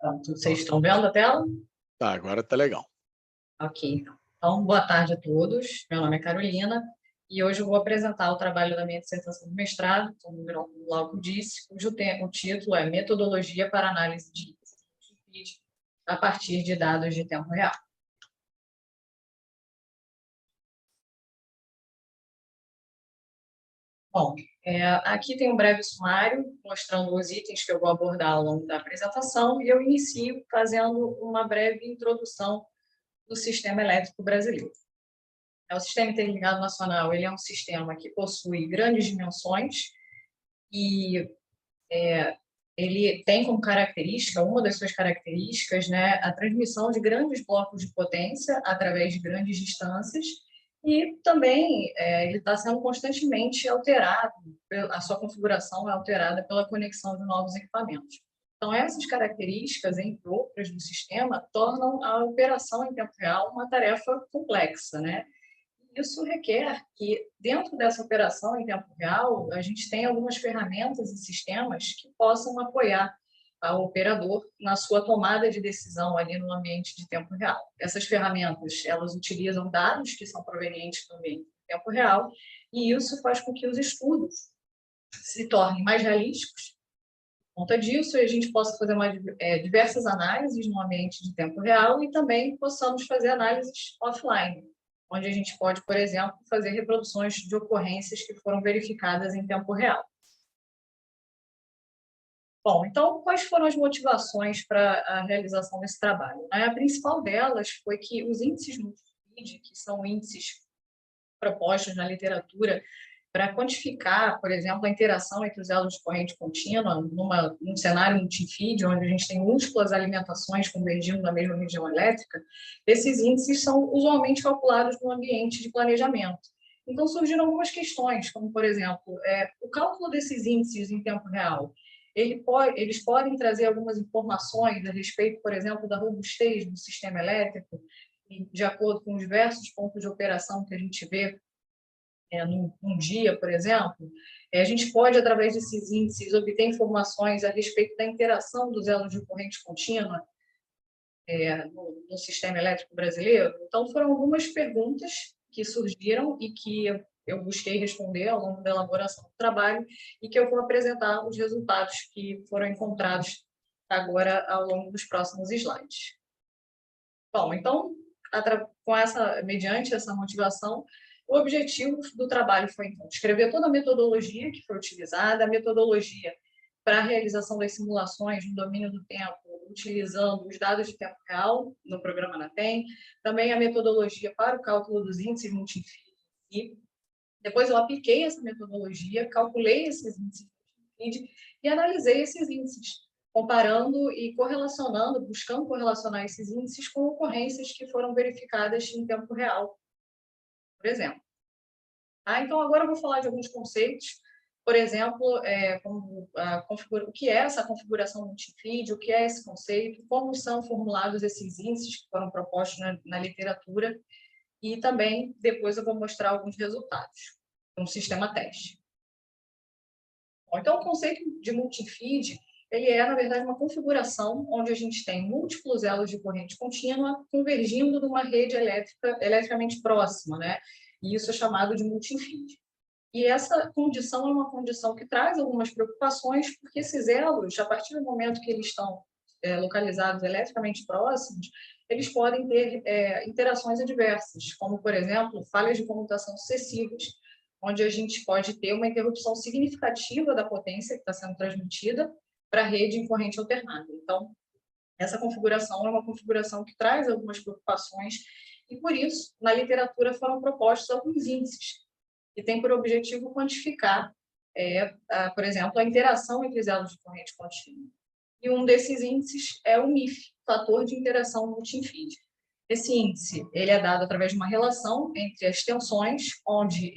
Pronto, vocês estão vendo a tela? Tá, agora tá legal. Ok. Então, boa tarde a todos. Meu nome é Carolina e hoje eu vou apresentar o trabalho da minha dissertação de mestrado, como o Glauco disse, o título é Metodologia para Análise de Índices a partir de dados de tempo real. Bom, aqui tem um breve sumário mostrando os itens que eu vou abordar ao longo da apresentação e eu inicio fazendo uma breve introdução do sistema elétrico brasileiro. O Sistema Interligado Nacional ele é um sistema que possui grandes dimensões e ele tem como característica, uma das suas características, né, a transmissão de grandes blocos de potência através de grandes distâncias e também ele está sendo constantemente alterado, a sua configuração é alterada pela conexão de novos equipamentos. Então, essas características, entre outras do sistema, tornam a operação em tempo real uma tarefa complexa, né? Isso requer que, dentro dessa operação em tempo real, a gente tenha algumas ferramentas e sistemas que possam apoiar o operador na sua tomada de decisão ali no ambiente de tempo real. Essas ferramentas, elas utilizam dados que são provenientes do ambiente de tempo real, e isso faz com que os estudos se tornem mais realísticos. Por conta disso, a gente possa fazer diversas análises no ambiente de tempo real e também possamos fazer análises offline, onde a gente pode, por exemplo, fazer reproduções de ocorrências que foram verificadas em tempo real. Bom, então, quais foram as motivações para a realização desse trabalho? A principal delas foi que os índices multi-feed, que são índices propostos na literatura para quantificar, por exemplo, a interação entre os elos de corrente contínua num cenário multi-feed, onde a gente tem múltiplas alimentações convergindo na mesma região elétrica, esses índices são usualmente calculados no ambiente de planejamento. Então, surgiram algumas questões, como, por exemplo, o cálculo desses índices em tempo real. Eles podem trazer algumas informações a respeito, por exemplo, da robustez do sistema elétrico, de acordo com os diversos pontos de operação que a gente vê num dia, por exemplo, a gente pode, através desses índices, obter informações a respeito da interação dos elos de corrente contínua no sistema elétrico brasileiro. Então, foram algumas perguntas que surgiram e que eu busquei responder ao longo da elaboração do trabalho e que eu vou apresentar os resultados que foram encontrados agora ao longo dos próximos slides. Bom, então, mediante essa motivação, o objetivo do trabalho foi, então, descrever toda a metodologia que foi utilizada, a metodologia para a realização das simulações no domínio do tempo, utilizando os dados de tempo real no programa Anatem, também a metodologia para o cálculo dos índices multi-feed. E depois eu apliquei essa metodologia, calculei esses índices multi-feed e analisei esses índices, comparando e correlacionando, buscando correlacionar esses índices com ocorrências que foram verificadas em tempo real, por exemplo. Então, agora eu vou falar de alguns conceitos, por exemplo, o que é essa configuração multi-feed, o que é esse conceito, como são formulados esses índices que foram propostos na literatura, e também depois eu vou mostrar alguns resultados de um sistema teste. Bom, então, o conceito de multi-feed, ele é, na verdade, uma configuração onde a gente tem múltiplos elos de corrente contínua convergindo numa rede eletricamente próxima, né? E isso é chamado de multi-feed. E essa condição é uma condição que traz algumas preocupações, porque esses elos, a partir do momento que eles estão localizados eletricamente próximos, eles podem ter interações adversas, como, por exemplo, falhas de comutação sucessivas, onde a gente pode ter uma interrupção significativa da potência que está sendo transmitida para a rede em corrente alternada. Então, essa configuração é uma configuração que traz algumas preocupações e, por isso, na literatura foram propostos alguns índices que têm por objetivo quantificar, por exemplo, a interação entre os elos de corrente contínua. E um desses índices é o MIF, Fator de Interação Multi-Feed. Esse índice ele é dado através de uma relação entre as tensões, onde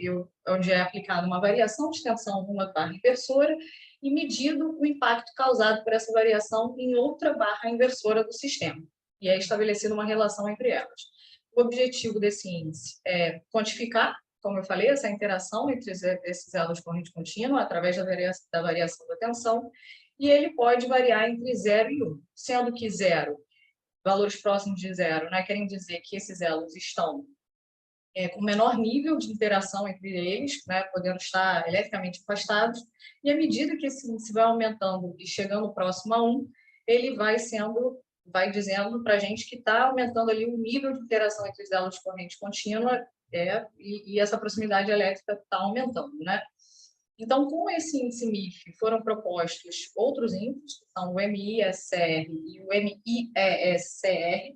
é aplicada uma variação de tensão numa barra inversora e medido o impacto causado por essa variação em outra barra inversora do sistema. E é estabelecida uma relação entre elas. O objetivo desse índice é quantificar, como eu falei, essa interação entre esses elos de corrente contínua através da variação da tensão e ele pode variar entre 0 e 1, sendo que 0, valores próximos de 0, né, querem dizer que esses elos estão com menor nível de interação entre eles, né, podendo estar eletricamente afastados, e à medida que esse índice vai aumentando e chegando próximo a 1, ele vai dizendo para a gente que está aumentando ali o nível de interação entre os elos de corrente contínua, e essa proximidade elétrica está aumentando, né? Então, com esse índice MIF, foram propostos outros índices, que são o MISR e o MIESR.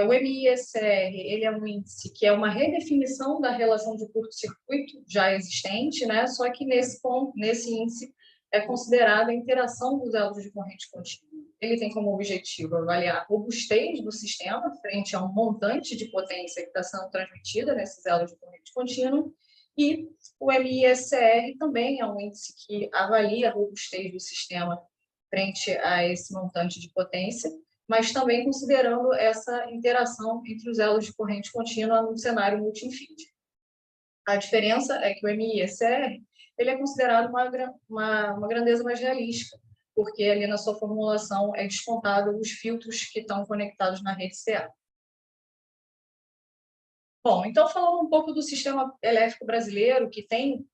O MISR, ele é um índice que é uma redefinição da relação de curto-circuito já existente, né? Só que nesse índice é considerada a interação dos elos de corrente contínua. Ele tem como objetivo avaliar a robustez do sistema frente a um montante de potência que está sendo transmitida nesses elos de corrente contínua, e o MISR também é um índice que avalia a robustez do sistema frente a esse montante de potência, mas também considerando essa interação entre os elos de corrente contínua num cenário multi-feed. A diferença é que o MISR ele é considerado uma grandeza mais realística, porque ali na sua formulação é descontado os filtros que estão conectados na rede CA. Bom, então falando um pouco do sistema elétrico brasileiro, que tem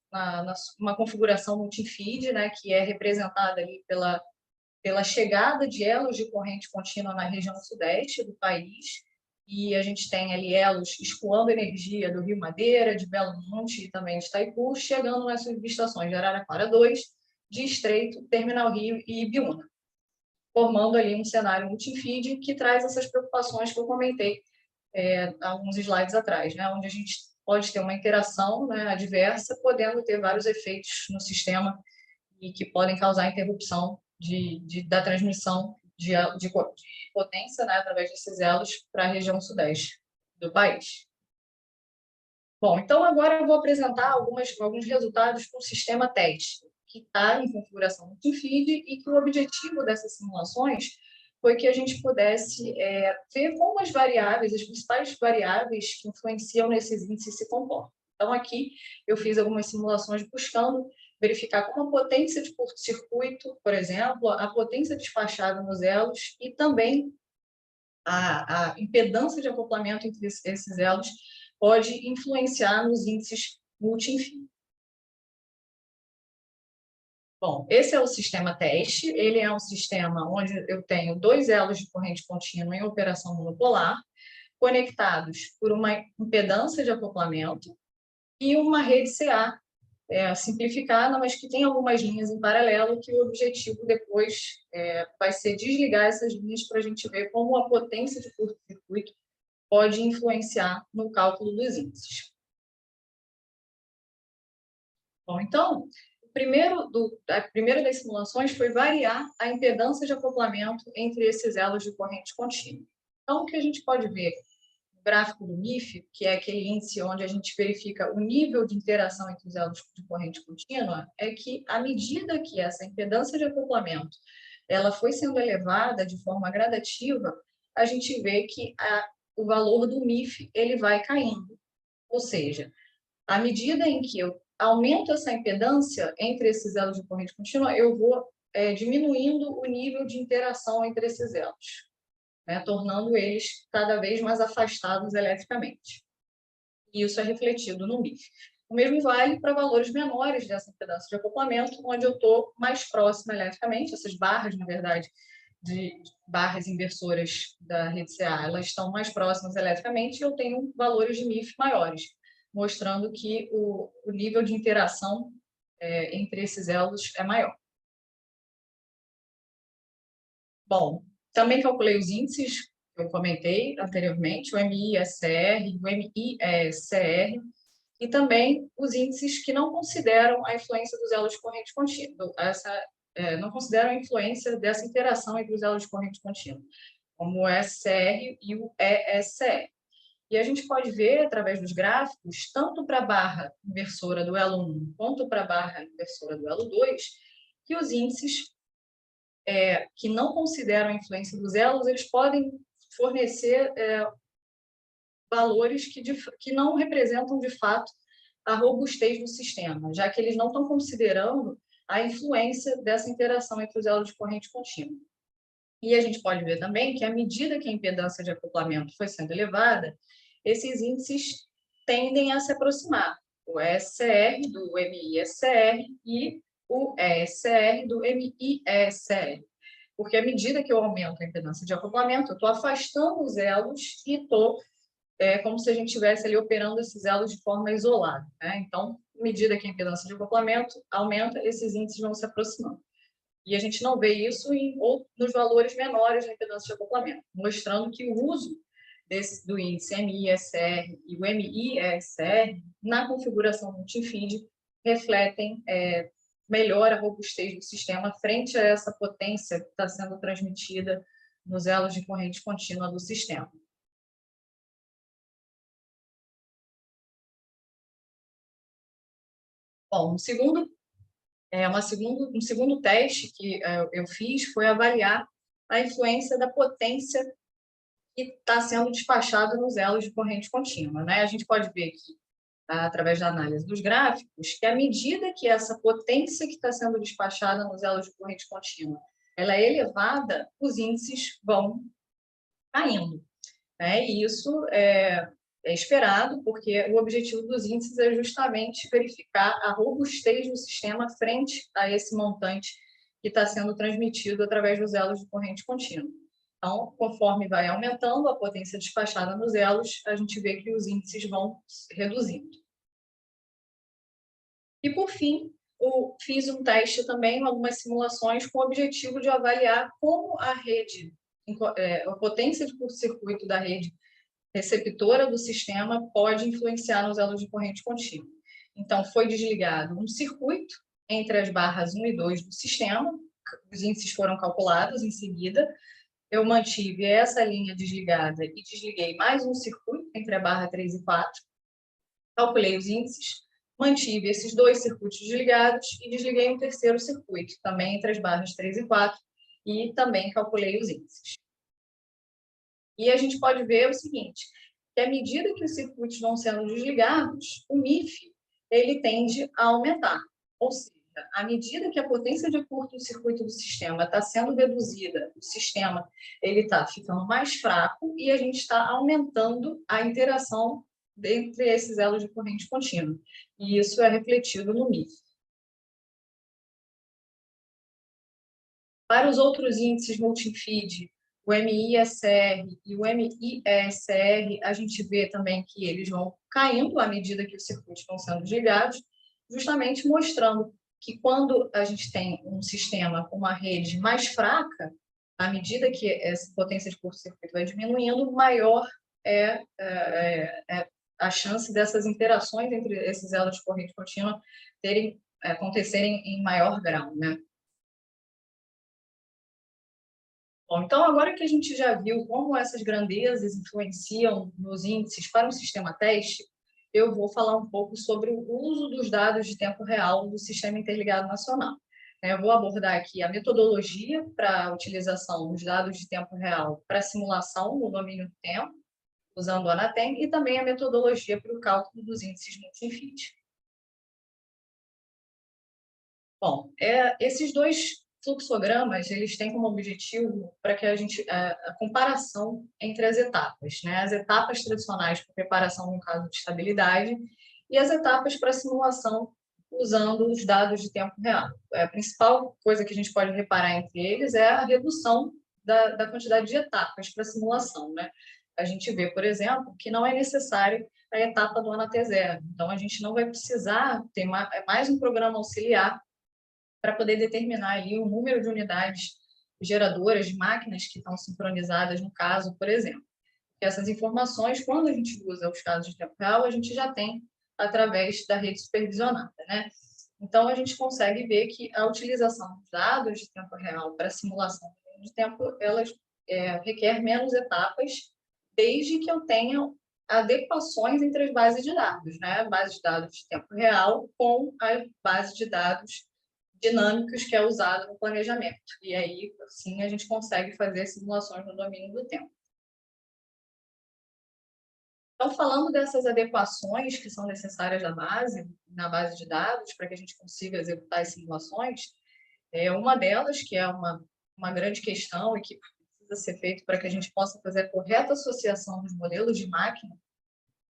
uma configuração multi-feed, né, que é representada ali pela chegada de elos de corrente contínua na região sudeste do país, e a gente tem ali elos escoando energia do Rio Madeira, de Belo Monte e também de Itaipu, chegando nas subestações de Araraquara 2, de Estreito, Terminal Rio e Ibiúna, formando ali um cenário multi-feed que traz essas preocupações que eu comentei alguns slides atrás, né, onde a gente pode ter uma interação, né, adversa, podendo ter vários efeitos no sistema e que podem causar interrupção da transmissão de potência, né, através desses elos para a região sudeste do país. Bom, então agora eu vou apresentar alguns resultados para o sistema teste, que está em configuração multi-feed, e que o objetivo dessas simulações foi que a gente pudesse ver como as principais variáveis que influenciam nesses índices se comportam. Então, aqui eu fiz algumas simulações buscando verificar como a potência de curto-circuito, por exemplo, a potência despachada nos elos e também a impedância de acoplamento entre esses elos pode influenciar nos índices multi-infim. Bom, esse é o sistema teste, ele é um sistema onde eu tenho 2 elos de corrente contínua em operação monopolar, conectados por uma impedância de acoplamento e uma rede CA simplificada, mas que tem algumas linhas em paralelo, que o objetivo depois vai ser desligar essas linhas para a gente ver como a potência de curto-circuito pode influenciar no cálculo dos índices. Bom, então, a primeira das simulações foi variar a impedância de acoplamento entre esses elos de corrente contínua. Então, o que a gente pode ver no gráfico do MIF, que é aquele índice onde a gente verifica o nível de interação entre os elos de corrente contínua, é que, à medida que essa impedância de acoplamento ela foi sendo elevada de forma gradativa, a gente vê que o valor do MIF ele vai caindo. Ou seja, à medida em que eu aumento essa impedância entre esses elos de corrente contínua, eu vou diminuindo o nível de interação entre esses elos, né, tornando eles cada vez mais afastados eletricamente. E isso é refletido no MIF. O mesmo vale para valores menores dessa impedância de acoplamento, onde eu estou mais próximo eletricamente. Essas barras, na verdade, de barras inversoras da rede CA, elas estão mais próximas eletricamente, e eu tenho valores de MIF maiores, mostrando que o nível de interação entre esses elos é maior. Bom, também calculei os índices que eu comentei anteriormente, o MISR, o MIESR, e também os índices que não consideram a influência dos elos de corrente contínua, não consideram a influência dessa interação entre os elos de corrente contínua, como o SCR e o ESCR. E a gente pode ver, através dos gráficos, tanto para a barra inversora do elo 1 quanto para a barra inversora do elo 2, que os índices que não consideram a influência dos elos, eles podem fornecer valores que não representam, de fato, a robustez do sistema, já que eles não estão considerando a influência dessa interação entre os elos de corrente contínua. E a gente pode ver também que, à medida que a impedância de acoplamento foi sendo elevada, esses índices tendem a se aproximar. O ESCR do MI-ESCR e o ESCR do MI-ESCR. Porque, à medida que eu aumento a impedância de acoplamento, eu estou afastando os elos e estou como se a gente estivesse ali operando esses elos de forma isolada, né? Então, à medida que a impedância de acoplamento aumenta, esses índices vão se aproximando. E a gente não vê isso ou nos valores menores da impedância de acoplamento, mostrando que o uso do índice MI-ESR e o MI-ESR na configuração multifeed refletem melhor a robustez do sistema frente a essa potência que está sendo transmitida nos elos de corrente contínua do sistema. Bom, um segundo teste que eu fiz foi avaliar a influência da potência que está sendo despachada nos elos de corrente contínua, né? A gente pode ver aqui, através da análise dos gráficos, que à medida que essa potência que está sendo despachada nos elos de corrente contínua ela é elevada, os índices vão caindo, né? E isso é esperado, porque o objetivo dos índices é justamente verificar a robustez do sistema frente a esse montante que está sendo transmitido através dos elos de corrente contínua. Então, conforme vai aumentando a potência despachada nos elos, a gente vê que os índices vão reduzindo. E, por fim, fiz um teste também, algumas simulações, com o objetivo de avaliar como a rede, a potência de curto-circuito da rede receptora do sistema pode influenciar nos elos de corrente contínua. Então, foi desligado um circuito entre as barras 1 e 2 do sistema, os índices foram calculados em seguida, eu mantive essa linha desligada e desliguei mais um circuito entre a barra 3 e 4, calculei os índices, mantive esses dois circuitos desligados e desliguei um terceiro circuito, também entre as barras 3 e 4, e também calculei os índices. E a gente pode ver o seguinte, que à medida que os circuitos vão sendo desligados, o MIF ele tende a aumentar. Ou seja, à medida que a potência de curto-circuito do sistema está sendo reduzida, o sistema está ficando mais fraco e a gente está aumentando a interação entre esses elos de corrente contínua. E isso é refletido no MIF. Para os outros índices multifeed, o MI-ESR e o MI-ESR, a gente vê também que eles vão caindo à medida que os circuitos vão sendo desligados, justamente mostrando que quando a gente tem um sistema com uma rede mais fraca, à medida que essa potência de curto-circuito vai diminuindo, maior é a chance dessas interações entre esses elos de corrente contínua acontecerem em maior grau, né? Bom, então, agora que a gente já viu como essas grandezas influenciam nos índices para um sistema teste, eu vou falar um pouco sobre o uso dos dados de tempo real do Sistema Interligado Nacional. Eu vou abordar aqui a metodologia para a utilização dos dados de tempo real para simulação no domínio do tempo, usando o Anatem, e também a metodologia para o cálculo dos índices multifeed. Bom, esses dois fluxogramas, eles têm como objetivo para que a comparação entre as etapas, né? As etapas tradicionais para preparação no caso de estabilidade e as etapas para simulação usando os dados de tempo real. A principal coisa que a gente pode reparar entre eles é a redução da quantidade de etapas para simulação, né? A gente vê, por exemplo, que não é necessário a etapa do ANAT0. Então, a gente não vai precisar ter mais um programa auxiliar para poder determinar ali o número de unidades geradoras de máquinas que estão sincronizadas no caso, por exemplo. E essas informações, quando a gente usa os casos de tempo real, a gente já tem através da rede supervisionada, né? Então, a gente consegue ver que a utilização dos dados de tempo real para simulação de tempo, elas requer menos etapas, desde que eu tenha adequações entre as bases de dados, né? A base de dados de tempo real com a base de dados dinâmicos que é usado no planejamento. E aí, assim, a gente consegue fazer simulações no domínio do tempo. Então, falando dessas adequações que são necessárias na base de dados, para que a gente consiga executar as simulações, uma delas, que é uma grande questão e que precisa ser feito para que a gente possa fazer a correta associação dos modelos de máquina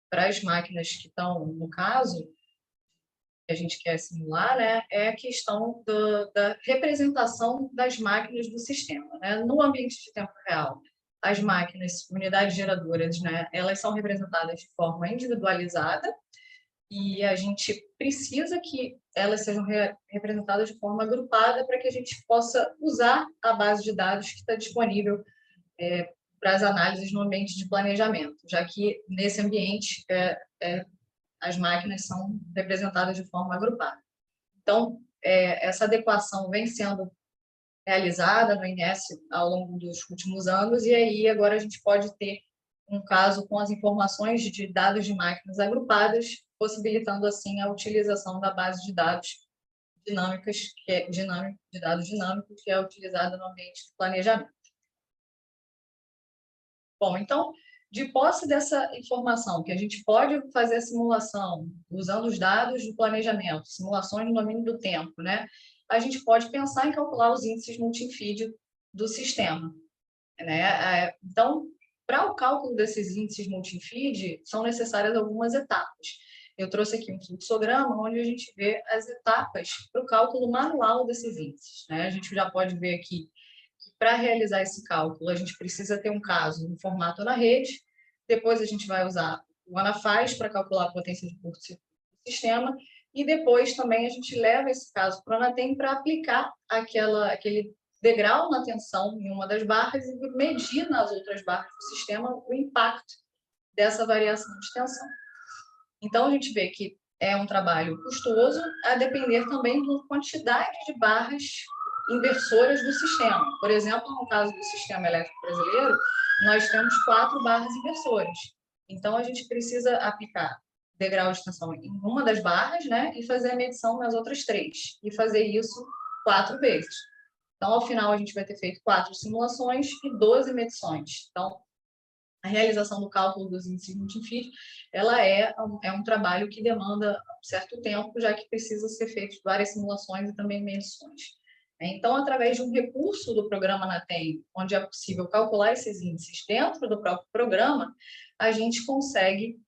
para as máquinas que estão, no caso, que a gente quer simular, né, é a questão da representação das máquinas do sistema, né, no ambiente de tempo real. As máquinas, unidades geradoras, né, elas são representadas de forma individualizada e a gente precisa que elas sejam representadas de forma agrupada para que a gente possa usar a base de dados que está disponível para as análises no ambiente de planejamento, já que nesse ambiente as máquinas são representadas de forma agrupada. Então, essa adequação vem sendo realizada no INES ao longo dos últimos anos, e aí agora a gente pode ter um caso com as informações de dados de máquinas agrupadas, possibilitando assim a utilização da base de dados dinâmicas, de dados dinâmicos, que é utilizada no ambiente de planejamento. Bom, então, de posse dessa informação, que a gente pode fazer a simulação usando os dados do planejamento, simulações no domínio do tempo, né? A gente pode pensar em calcular os índices multifeed do sistema, né? Então, para o cálculo desses índices multifeed, são necessárias algumas etapas. Eu trouxe aqui um fluxograma onde a gente vê as etapas para o cálculo manual desses índices, né? A gente já pode ver aqui que para realizar esse cálculo, a gente precisa ter um caso no formato na rede, depois a gente vai usar o Anafaz para calcular a potência de curto-circuito do sistema, e depois também a gente leva esse caso para o Anatem para aplicar aquele degrau na tensão em uma das barras e medir nas outras barras do sistema o impacto dessa variação de tensão. Então, a gente vê que é um trabalho custoso, a depender também da quantidade de barras inversoras do sistema. Por exemplo, no caso do sistema elétrico brasileiro, nós temos 4 barras inversoras. Então, a gente precisa aplicar degrau de tensão em uma das barras, né, e fazer a medição nas outras 3, e fazer isso 4 vezes. Então, ao final, a gente vai ter feito 4 simulações e 12 medições. Então, a realização do cálculo dos índices multifeed, ela é um trabalho que demanda um certo tempo, já que precisa ser feito várias simulações e também medições. Então, através de um recurso do programa Anatem, onde é possível calcular esses índices dentro do próprio programa, a gente consegue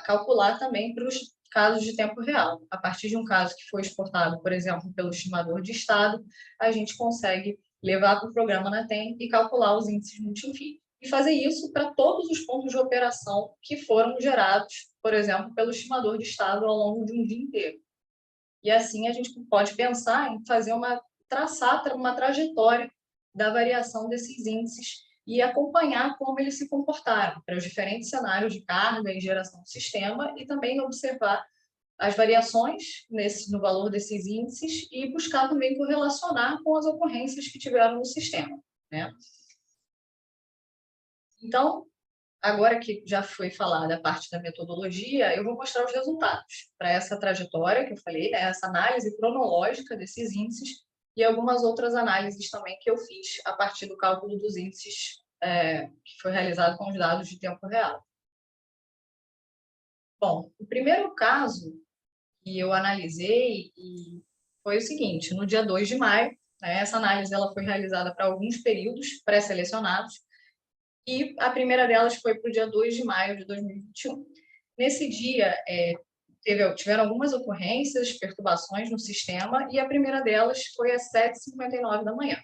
calcular também para os casos de tempo real. A partir de um caso que foi exportado, por exemplo, pelo estimador de estado, a gente consegue levar para o programa Anatem e calcular os índices multifeed. E fazer isso para todos os pontos de operação que foram gerados, por exemplo, pelo estimador de estado ao longo de um dia inteiro. E assim a gente pode pensar em traçar uma trajetória da variação desses índices e acompanhar como eles se comportaram para os diferentes cenários de carga e geração do sistema, e também observar as variações no valor desses índices e buscar também correlacionar com as ocorrências que tiveram no sistema, né? Então, agora que já foi falada a parte da metodologia, eu vou mostrar os resultados para essa trajetória que eu falei, né, essa análise cronológica desses índices e algumas outras análises também que eu fiz a partir do cálculo dos índices que foi realizado com os dados de tempo real. Bom, o primeiro caso que eu analisei foi o seguinte: no dia 2 de maio, né, essa análise ela foi realizada para alguns períodos pré-selecionados, e a primeira delas foi para o dia 2 de maio de 2021. Nesse dia, tiveram algumas ocorrências, perturbações no sistema, e a primeira delas foi às 7h59 da manhã.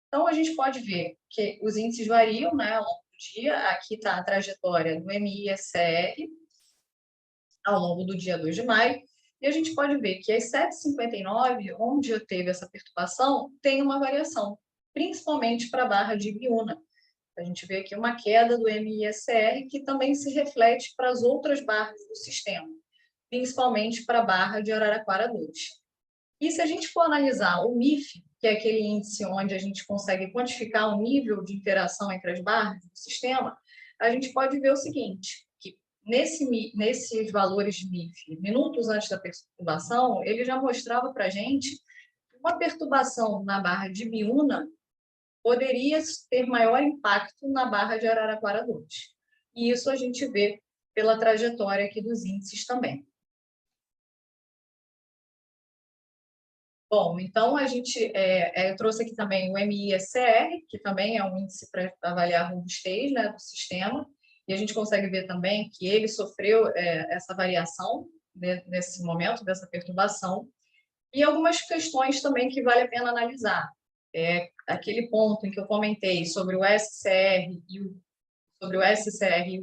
Então, a gente pode ver que os índices variam, né, ao longo do dia. Aqui está a trajetória do MI-SCR ao longo do dia 2 de maio, e a gente pode ver que às 7h59, onde teve essa perturbação, tem uma variação, principalmente para a barra de Ibiúna. A gente vê aqui uma queda do MI-SCR que também se reflete para as outras barras do sistema, principalmente para a barra de Araraquara 2. E se a gente for analisar o MIF, que é aquele índice onde a gente consegue quantificar o nível de interação entre as barras do sistema, a gente pode ver o seguinte, que nesses valores de MIF, minutos antes da perturbação, ele já mostrava para a gente uma perturbação na barra de Ibiúna poderia ter maior impacto na barra de Araraquara 2. e isso a gente vê pela trajetória aqui dos índices também. Bom, então a gente eu trouxe aqui também o MISCR, que também é um índice para avaliar a robustez, né, do sistema, e a gente consegue ver também que ele sofreu essa variação, né, nesse momento dessa perturbação, e algumas questões também que vale a pena analisar. Aquele ponto em que eu comentei sobre o SCR e sobre o SCR e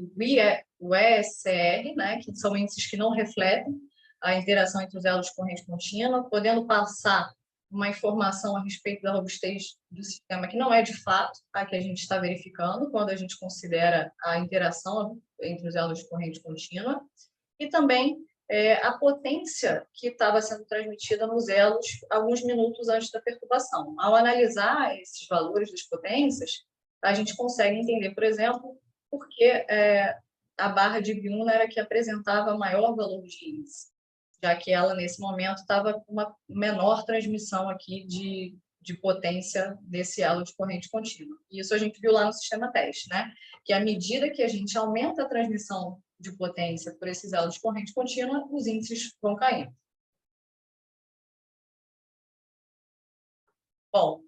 o ESCR, né, que são índices que não refletem a interação entre os elos de corrente contínua, podendo passar uma informação a respeito da robustez do sistema que não é de fato a que a gente está verificando quando a gente considera a interação entre os elos de corrente contínua, e também a potência que estava sendo transmitida nos elos alguns minutos antes da perturbação. Ao analisar esses valores das potências, a gente consegue entender, por exemplo, por que a barra de Biuna era que apresentava maior valor de índice, já que ela, nesse momento, estava com uma menor transmissão aqui de potência desse elo de corrente contínua. E isso a gente viu lá no sistema teste, né? Que à medida que a gente aumenta a transmissão de potência por esses elos de corrente contínua, os índices vão caindo. Bom,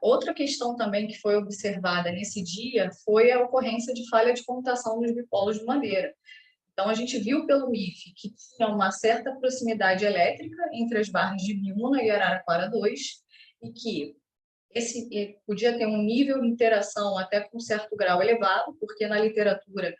outra questão também que foi observada nesse dia foi a ocorrência de falha de comutação dos bipolos de madeira. Então, a gente viu pelo MIF que tinha uma certa proximidade elétrica entre as barras de Biúna e Araraquara 2, e que podia ter um nível de interação até com um certo grau elevado, porque na literatura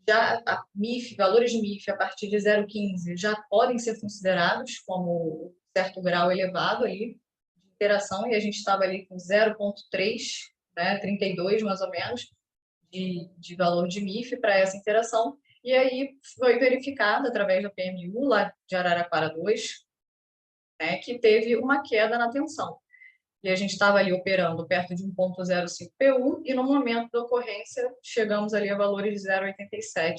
já a MIF, valores de MIF a partir de 0,15 já podem ser considerados como certo grau elevado ali de interação, e a gente estava ali com 0,3, né, 32 mais ou menos, de valor de MIF para essa interação, e aí foi verificado através da PMU lá de Araraquara 2, né, que teve uma queda na tensão. E a gente estava ali operando perto de 1,05 PU, e no momento da ocorrência chegamos ali a valores de 0,87.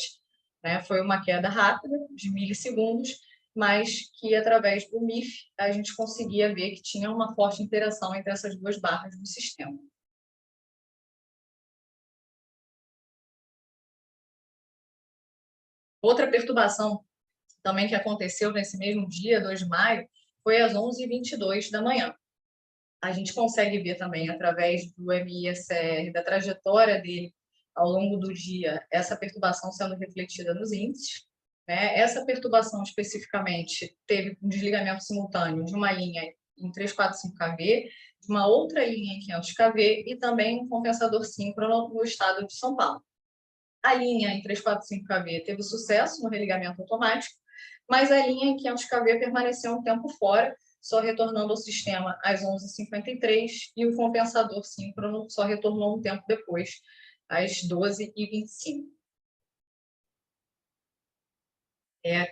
Né? Foi uma queda rápida, de milissegundos, mas que através do MIF a gente conseguia ver que tinha uma forte interação entre essas duas barras do sistema. Outra perturbação também que aconteceu nesse mesmo dia, 2 de maio, foi às 11h22 da manhã. A gente consegue ver também, através do MISR, da trajetória dele ao longo do dia, essa perturbação sendo refletida nos índices. Né? Essa perturbação, especificamente, teve um desligamento simultâneo de uma linha em 345 kV, de uma outra linha em 500 kV e também um compensador síncrono no estado de São Paulo. A linha em 345 kV teve sucesso no religamento automático, mas a linha em 500 kV permaneceu um tempo fora, só retornando ao sistema às 11h53, e o compensador síncrono só retornou um tempo depois, às 12h25.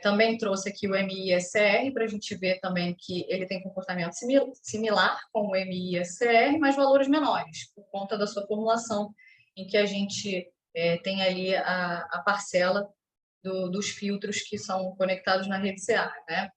Também trouxe aqui o MISR para a gente ver também que ele tem comportamento similar com o MISR, mas valores menores, por conta da sua formulação, em que a gente tem ali a parcela dos filtros que são conectados na rede CA, né?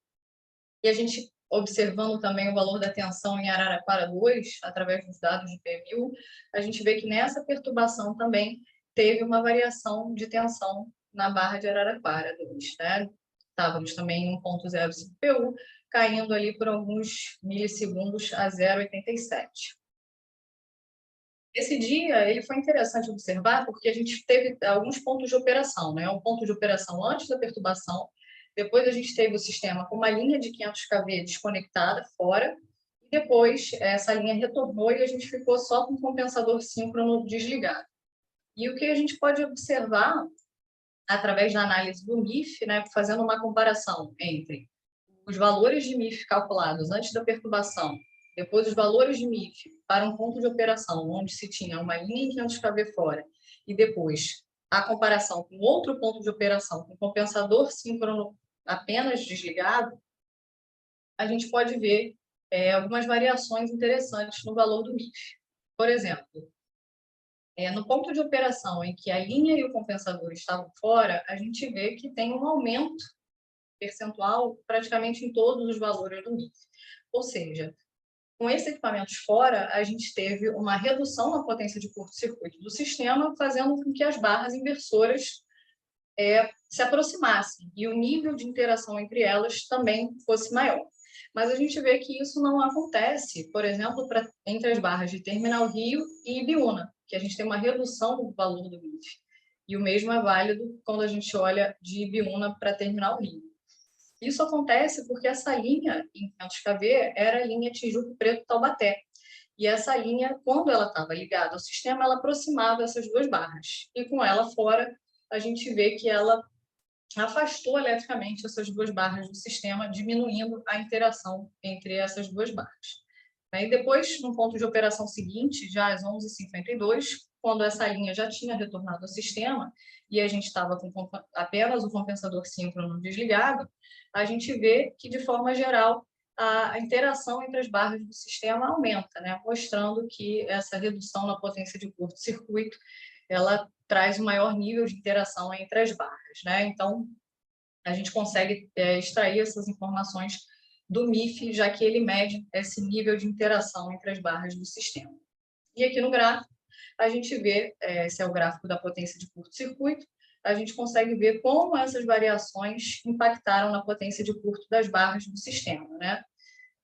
E a gente, observando também o valor da tensão em Araraquara 2, através dos dados de PMU, a gente vê que nessa perturbação também teve uma variação de tensão na barra de Araraquara 2, né? Estávamos também em 1,05 PU, caindo ali por alguns milissegundos a 0,87. Esse dia ele foi interessante observar porque a gente teve alguns pontos de operação, né? Um ponto de operação antes da perturbação, depois a gente teve o sistema com uma linha de 500 kV desconectada fora, e depois essa linha retornou e a gente ficou só com o compensador síncrono desligado. E o que a gente pode observar através da análise do MIF, né, fazendo uma comparação entre os valores de MIF calculados antes da perturbação, depois os valores de MIF para um ponto de operação, onde se tinha uma linha em 500 kV fora, e depois a comparação com outro ponto de operação, com compensador síncrono apenas desligado, a gente pode ver algumas variações interessantes no valor do MIF. Por exemplo, no ponto de operação em que a linha e o compensador estavam fora, a gente vê que tem um aumento percentual praticamente em todos os valores do MIF. Ou seja, Com esses equipamentos fora, a gente teve uma redução na potência de curto-circuito do sistema, fazendo com que as barras inversoras se aproximassem e o nível de interação entre elas também fosse maior. Mas a gente vê que isso não acontece, por exemplo, entre as barras de Terminal Rio e Ibiúna, que a gente tem uma redução do valor do MIF. E o mesmo é válido quando a gente olha de Ibiúna para Terminal Rio. Isso acontece porque essa linha em 500 kV era a linha Tijuco Preto-Taubaté. E essa linha, quando ela estava ligada ao sistema, ela aproximava essas duas barras. E com ela fora, a gente vê que ela afastou eletricamente essas duas barras do sistema, diminuindo a interação entre essas duas barras. E depois, no ponto de operação seguinte, já às 11h52, quando essa linha já tinha retornado ao sistema e a gente estava com apenas o compensador síncrono desligado, a gente vê que, de forma geral, a interação entre as barras do sistema aumenta, né? Mostrando que essa redução na potência de curto-circuito ela traz um maior nível de interação entre as barras, né? Então, a gente consegue extrair essas informações do MIF, já que ele mede esse nível de interação entre as barras do sistema. E aqui no gráfico, a gente vê, esse é o gráfico da potência de curto-circuito, a gente consegue ver como essas variações impactaram na potência de curto das barras do sistema, né?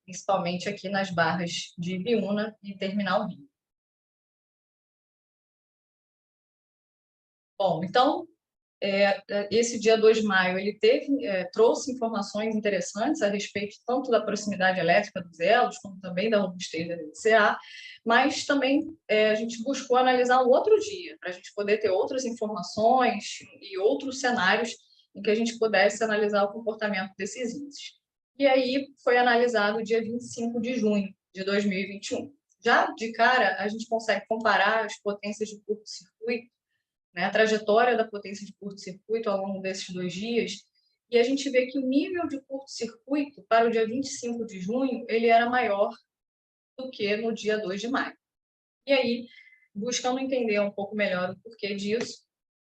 Principalmente aqui nas barras de Ibiúna e Terminal Rio. Bom, então, esse dia 2 de maio ele trouxe informações interessantes a respeito tanto da proximidade elétrica dos elos, como também da robustez da LCA, mas também a gente buscou analisar um outro dia, para a gente poder ter outras informações e outros cenários em que a gente pudesse analisar o comportamento desses índices. E aí foi analisado o dia 25 de junho de 2021. Já de cara, a gente consegue comparar as potências de curto-circuito, né, a trajetória da potência de curto-circuito ao longo desses 2 dias, e a gente vê que o nível de curto-circuito para o dia 25 de junho ele era maior do que no dia 2 de maio. E aí, buscando entender um pouco melhor o porquê disso,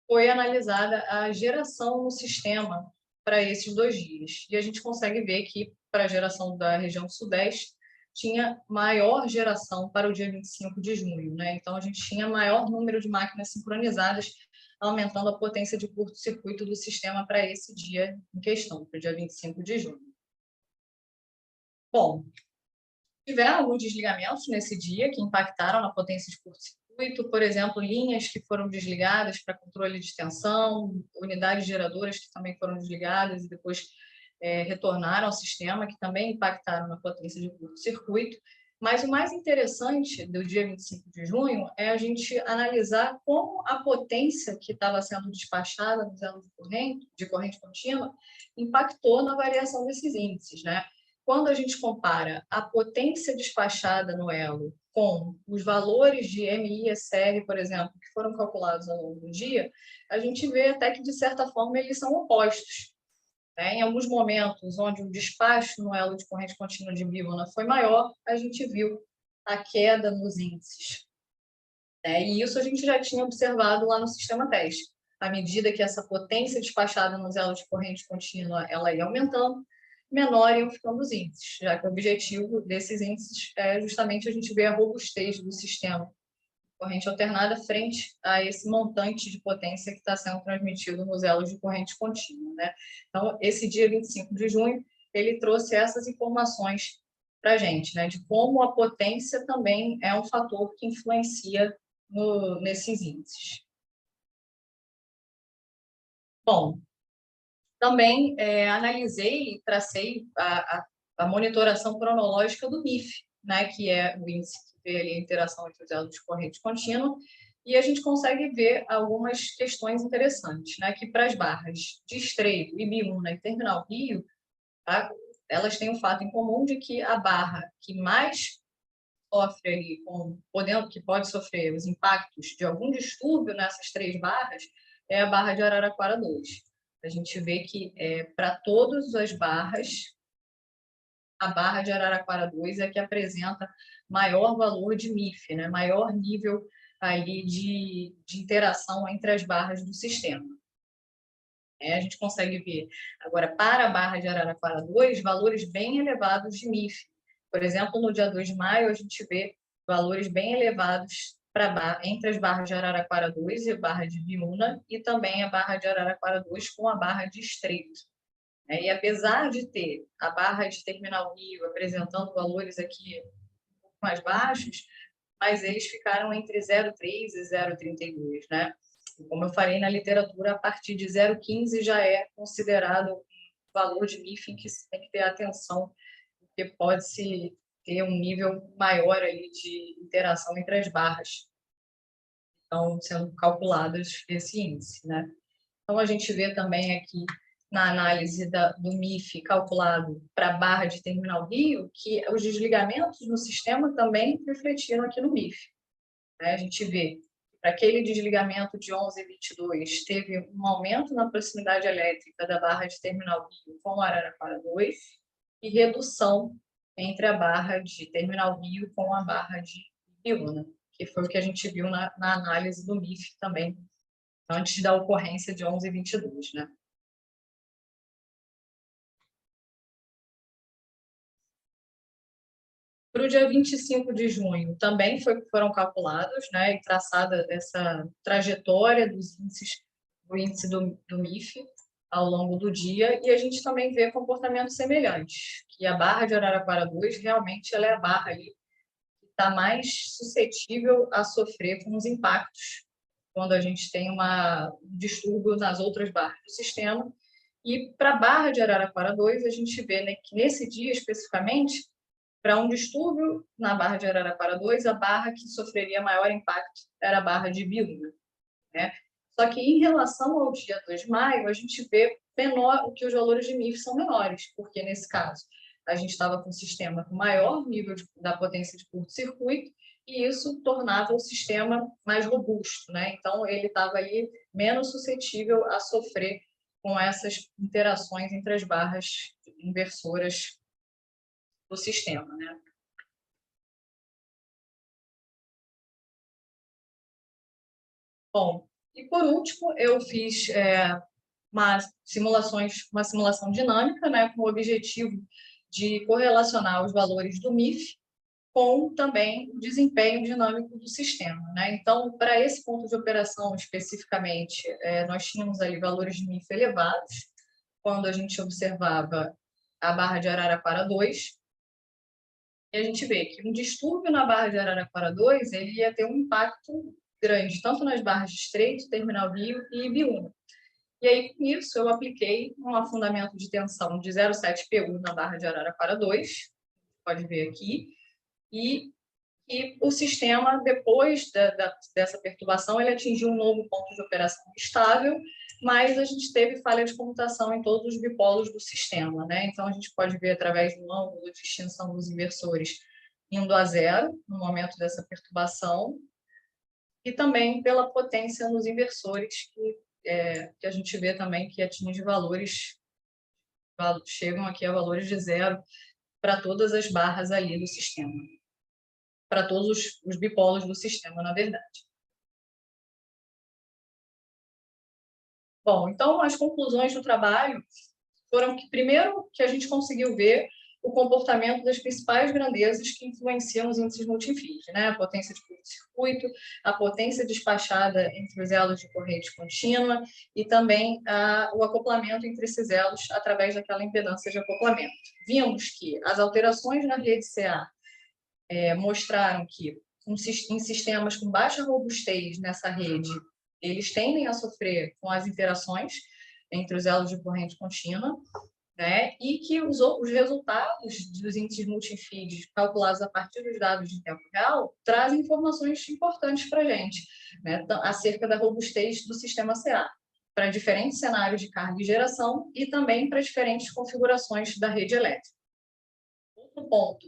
foi analisada a geração no sistema para esses 2 dias. E a gente consegue ver que, para a geração da região sudeste, tinha maior geração para o dia 25 de junho, né? Então, a gente tinha maior número de máquinas sincronizadas, aumentando a potência de curto-circuito do sistema para esse dia em questão, para o dia 25 de junho. Bom, tiveram alguns desligamentos nesse dia que impactaram na potência de curto-circuito, por exemplo, linhas que foram desligadas para controle de tensão, unidades geradoras que também foram desligadas e depois retornaram ao sistema, que também impactaram na potência de curto-circuito. Mas o mais interessante do dia 25 de junho é a gente analisar como a potência que estava sendo despachada nos elos de corrente contínua impactou na variação desses índices, né? Quando a gente compara a potência despachada no elo com os valores de MI/SR, por exemplo, que foram calculados ao longo do dia, a gente vê até que, de certa forma, eles são opostos. Em alguns momentos onde o despacho no elo de corrente contínua de Ibiúna foi maior, a gente viu a queda nos índices. E isso a gente já tinha observado lá no sistema teste. À medida que essa potência despachada nos elos de corrente contínua ela ia aumentando, menor iam ficando os índices, já que o objetivo desses índices é justamente a gente ver a robustez do sistema corrente alternada frente a esse montante de potência que está sendo transmitido nos elos de corrente contínua, né? Então, esse dia 25 de junho, ele trouxe essas informações para a gente, né? De como a potência também é um fator que influencia nesses índices. Bom, também analisei e tracei a monitoração cronológica do MIF, né? Que é o índice que vê ali a interação entre os elos de corrente contínua, e a gente consegue ver algumas questões interessantes, né? Que para as barras de Estreito, Ibiúna e Terminal Rio, tá? Elas têm um fato em comum de que a barra que mais sofre ali, que pode sofrer os impactos de algum distúrbio nessas 3 barras, é a barra de Araraquara 2. A gente vê que para todas as barras, a barra de Araraquara 2 é que apresenta maior valor de MIF, né? Maior nível ali de interação entre as barras do sistema. A gente consegue ver agora para a barra de Araraquara 2 valores bem elevados de MIF. Por exemplo, no dia 2 de maio, a gente vê valores bem elevados entre as barras de Araraquara 2 e a barra de Biúna, e também a barra de Araraquara 2 com a barra de Estreito. E apesar de ter a barra de Terminal Rio apresentando valores aqui um pouco mais baixos, mas eles ficaram entre 0,3 e 0,32, né? Como eu falei na literatura, a partir de 0,15 já é considerado um valor de MIF em que se tem que ter atenção, porque pode-se ter um nível maior ali de interação entre as barras, então sendo calculadas esse índice, né? Então a gente vê também aqui na análise do MIF calculado para a barra de Terminal Rio, que os desligamentos no sistema também refletiram aqui no MIF. A gente vê que para aquele desligamento de 11h22 teve um aumento na proximidade elétrica da barra de Terminal Rio com Araraquara 2 e redução entre a barra de Terminal Rio com a barra de Ibiúna, que foi o que a gente viu na análise do MIF também, antes da ocorrência de 11h22, né? Para o dia 25 de junho, também foram calculados, né, e traçada essa trajetória dos índices, do índice do MIF ao longo do dia, e a gente também vê comportamentos semelhantes, que a barra de Araraquara 2 realmente ela é a barra ali que está mais suscetível a sofrer com os impactos quando a gente tem um distúrbio nas outras barras do sistema. E para a barra de Araraquara 2, a gente vê, né, que nesse dia especificamente, para um distúrbio na barra de Araraquara 2, a barra que sofreria maior impacto era a barra de Biúna, né? Só que em relação ao dia 2 de maio, a gente vê menor, que os valores de MIF são menores, porque nesse caso a gente estava com um sistema com maior nível da potência de curto-circuito, e isso tornava o sistema mais robusto, né? Então ele estava aí menos suscetível a sofrer com essas interações entre as barras inversoras do sistema, né? Bom, e por último, eu fiz uma simulação dinâmica, né, com o objetivo de correlacionar os valores do MIF com também o desempenho dinâmico do sistema, né? Então, para esse ponto de operação especificamente, nós tínhamos ali valores de MIF elevados, quando a gente observava a barra de Araraquara 2, e a gente vê que um distúrbio na barra de Araraquara 2 ele ia ter um impacto grande, tanto nas barras de Estreito, Terminal Rio e Ibiúna. E aí, com isso, eu apliquei um afundamento de tensão de 0,7 PU na barra de Araraquara 2, pode ver aqui, e o sistema, depois dessa perturbação, ele atingiu um novo ponto de operação estável, mas a gente teve falha de comutação em todos os bipolos do sistema, né? Então, a gente pode ver através do ângulo de extinção dos inversores indo a zero no momento dessa perturbação, e também pela potência nos inversores, que a gente vê também que atinge valores, chegam aqui a valores de zero para todas as barras ali do sistema, para todos os bipolos do sistema, na verdade. Bom, então, as conclusões do trabalho foram que, primeiro, que a gente conseguiu ver o comportamento das principais grandezas que influenciam os índices multifeed, né? A potência de curto-circuito, a potência despachada entre os elos de corrente contínua e também o acoplamento entre esses elos através daquela impedância de acoplamento. Vimos que as alterações na rede CA mostraram que em sistemas com baixa robustez nessa rede, eles tendem a sofrer com as interações entre os elos de corrente contínua, né? E que os resultados dos índices multifeed calculados a partir dos dados de tempo real trazem informações importantes para a gente, né? Acerca da robustez do sistema CA, para diferentes cenários de carga e geração e também para diferentes configurações da rede elétrica. Outro ponto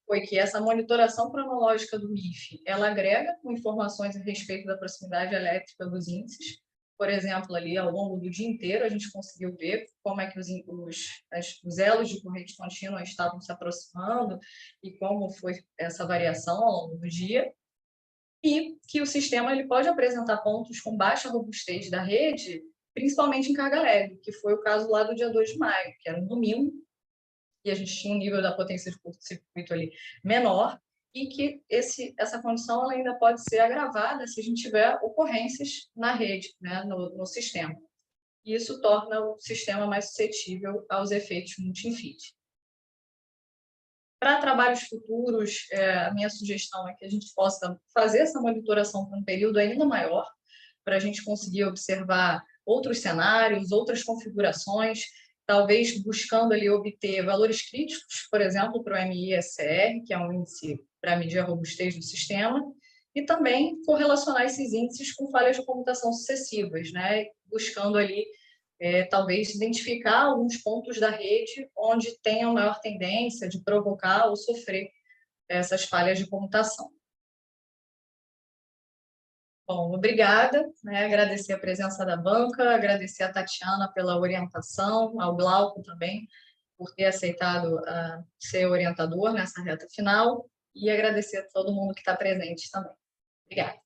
foi que essa monitoração cronológica do MIF, ela agrega com informações a respeito da proximidade elétrica dos índices. Por exemplo, ali ao longo do dia inteiro, a gente conseguiu ver como é que os elos de corrente contínua estavam se aproximando e como foi essa variação ao longo do dia. E que o sistema ele pode apresentar pontos com baixa robustez da rede, principalmente em carga leve, que foi o caso lá do dia 2 de maio, que era um domingo, e a gente tinha um nível da potência de curto-circuito ali menor, e que essa condição ela ainda pode ser agravada se a gente tiver ocorrências na rede, né, no sistema. E isso torna o sistema mais suscetível aos efeitos multi-infeed. Para trabalhos futuros, a minha sugestão é que a gente possa fazer essa monitoração por um período ainda maior, para a gente conseguir observar outros cenários, outras configurações, talvez buscando ali obter valores críticos, por exemplo, para o MI-SR, que é um índice para medir a robustez do sistema, e também correlacionar esses índices com falhas de computação sucessivas, né? Buscando ali talvez identificar alguns pontos da rede onde tenham maior tendência de provocar ou sofrer essas falhas de computação. Bom, obrigada, né? Agradecer a presença da banca, agradecer a Tatiana pela orientação, ao Glauco também por ter aceitado ser orientador nessa reta final, e agradecer a todo mundo que está presente também. Obrigada.